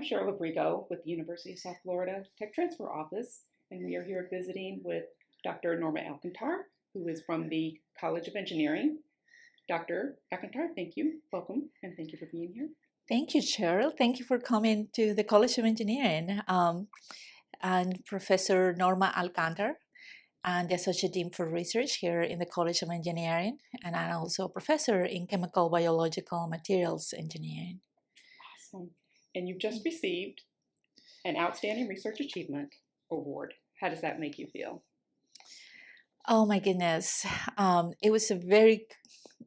Cheryl Abrigo with the University of South Florida Tech Transfer Office, and we are here visiting with Dr. Norma Alcantar, who is from the College of Engineering. Dr. Alcantar, thank you, welcome, and thank you for being here. Thank you, Cheryl. Thank you for coming to the College of Engineering. I'm Professor Norma Alcantar. I'm the Associate Dean for Research here in the College of Engineering, and I'm also a professor in Chemical Biological Materials Engineering. Awesome. And you've just received an Outstanding Research Achievement Award. How does that make you feel? Oh my goodness. It was a very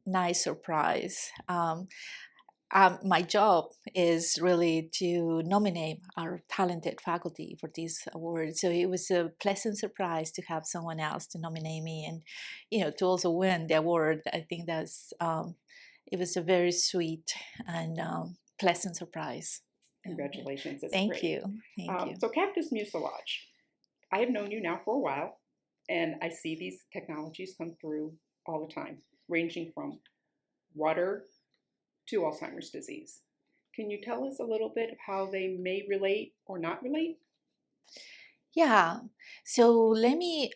nice surprise. My job is really to nominate our talented faculty for this award. So it was a pleasant surprise to have someone else to nominate me and, to also win the award. I think it was a very sweet and pleasant surprise. Congratulations. That's Thank great. you. Thank you. So cactus mucilage. I have known you now for a while, and I see these technologies come through all the time, ranging from water to Alzheimer's disease. Can you tell us a little bit of how they may relate or not relate? Yeah, so let me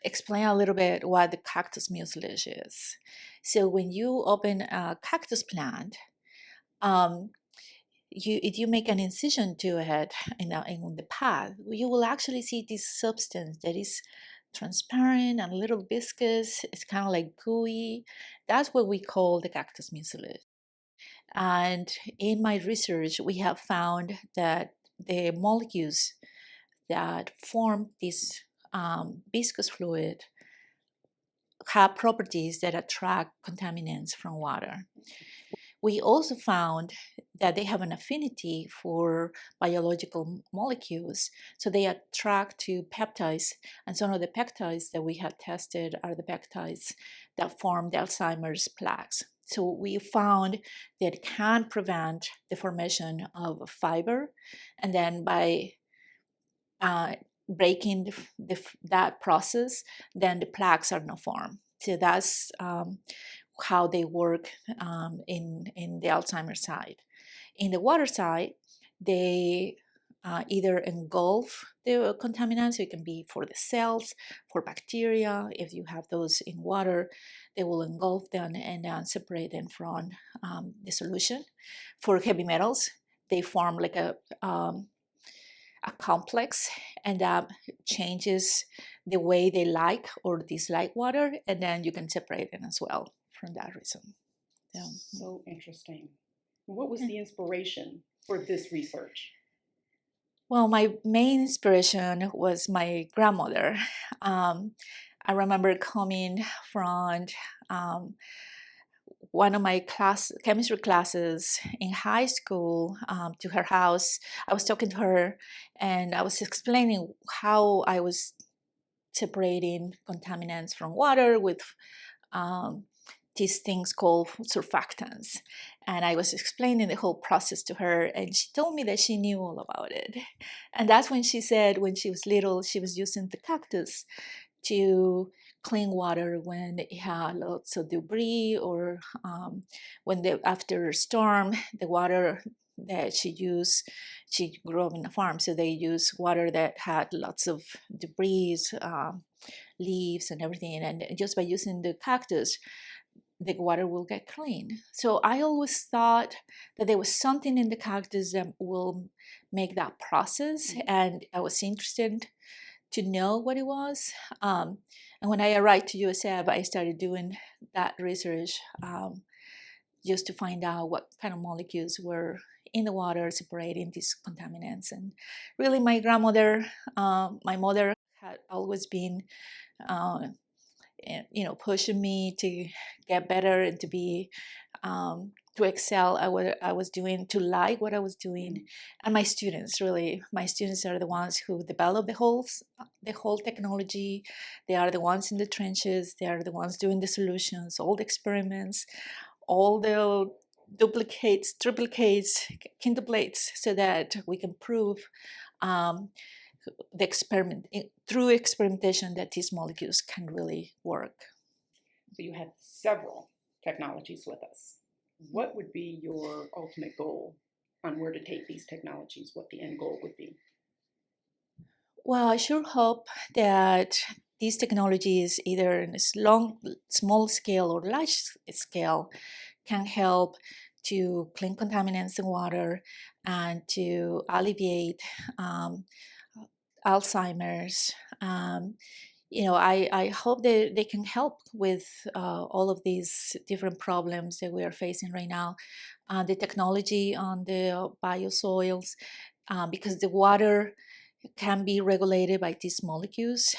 explain a little bit what the cactus mucilage is. So when you open a cactus plant, if you make an incision to it in the path, you will actually see this substance that is transparent and a little viscous. It's kind of like gooey. That's what we call the cactus mucilage. And in my research, we have found that the molecules that form this viscous fluid have properties that attract contaminants from water. We also found that they have an affinity for biological molecules, so they attract to peptides, and some of the peptides that we have tested are the peptides that form the Alzheimer's plaques. So we found that it can prevent the formation of fiber, and then by breaking that process, then the plaques are not formed. So that's how they work in the Alzheimer's side. In the water side, they either engulf the contaminants, so it can be for the cells, for bacteria. If you have those in water, they will engulf them and separate them from the solution. For heavy metals, they form like a complex, and that changes the way they like or dislike water, and then you can separate them as well from that reason. Yeah. So interesting. What was the inspiration for this research? Well, my main inspiration was my grandmother. I remember coming from one of my chemistry classes in high school to her house. I was talking to her and I was explaining how I was separating contaminants from water with these things called surfactants. And I was explaining the whole process to her, and she told me that she knew all about it. And that's when she said when she was little, she was using the cactus to clean water when it had lots of debris, or after a storm, the water that she used, she grew up in a farm, so they use water that had lots of debris, leaves and everything, and just by using the cactus, the water will get clean. So I always thought that there was something in the cactus that will make that process, and I was interested to know what it was. And when I arrived to USF, I started doing that research just to find out what kind of molecules were in the water separating these contaminants. And really, my grandmother, my mother had always been pushing me to get better and to be to excel at what I was doing, to like what I was doing. And my students are the ones who develop the whole technology. They are the ones in the trenches. They are the ones doing the solutions, all the experiments, all the duplicates, triplicates, quintuplates, so that we can prove through experimentation that these molecules can really work. So you had several technologies with us. What would be your ultimate goal on where to take these technologies, what the end goal would be? Well, I sure hope that these technologies, either in a small scale or large scale, can help to clean contaminants in water and to alleviate um, Alzheimer's. I hope that they can help with all of these different problems that we are facing right now. The technology on the biosoils, because the water can be regulated by these molecules.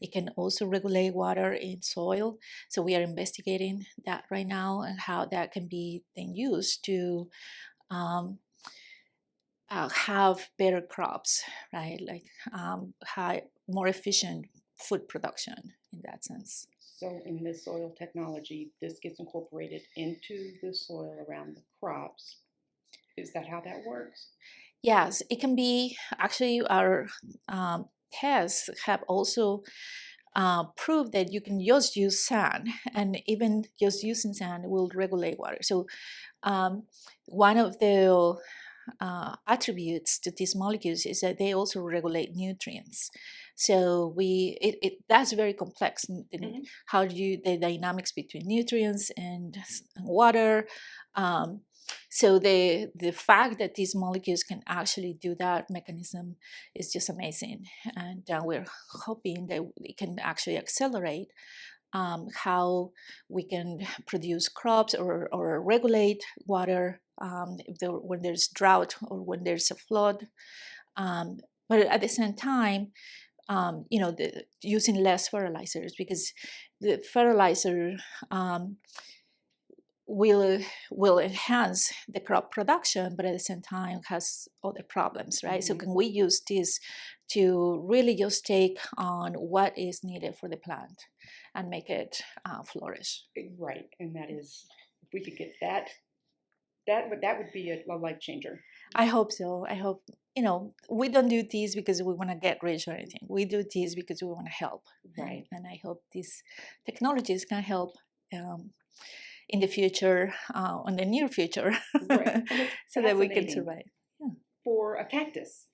It can also regulate water in soil. So we are investigating that right now and how that can be then used to um, have better crops, right? Like more efficient food production in that sense. So in this soil technology, this gets incorporated into the soil around the crops. Is that how that works? Yes, it can be. Actually, our tests have also proved that you can just use sand, and even just using sand will regulate water. So one of the attributes to these molecules is that they also regulate nutrients. So that's very complex. How do you the dynamics between nutrients and water? So the fact that these molecules can actually do that mechanism is just amazing, and we're hoping that it can actually accelerate how we can produce crops or regulate water when there's drought or when there's a flood. But at the same time, using less fertilizers, because the fertilizer will enhance the crop production, but at the same time has other problems, right? So can we use this to really just take on what is needed for the plant and make it flourish? Right, and that is, if we could get that would be a life changer. I hope so. I hope, we don't do this because we want to get rich or anything. We do this because we want to help. Right. And I hope these technologies can help in the future, in the near future, Right. so that we can survive. Yeah. For a cactus.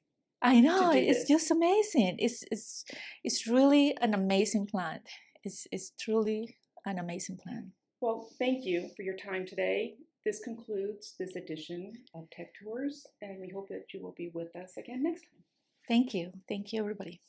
I know, it's just amazing. It's really an amazing plant. It's truly an amazing plant. Well, thank you for your time today. This concludes this edition of Tech Tours, and we hope that you will be with us again next time. Thank you. Thank you, everybody.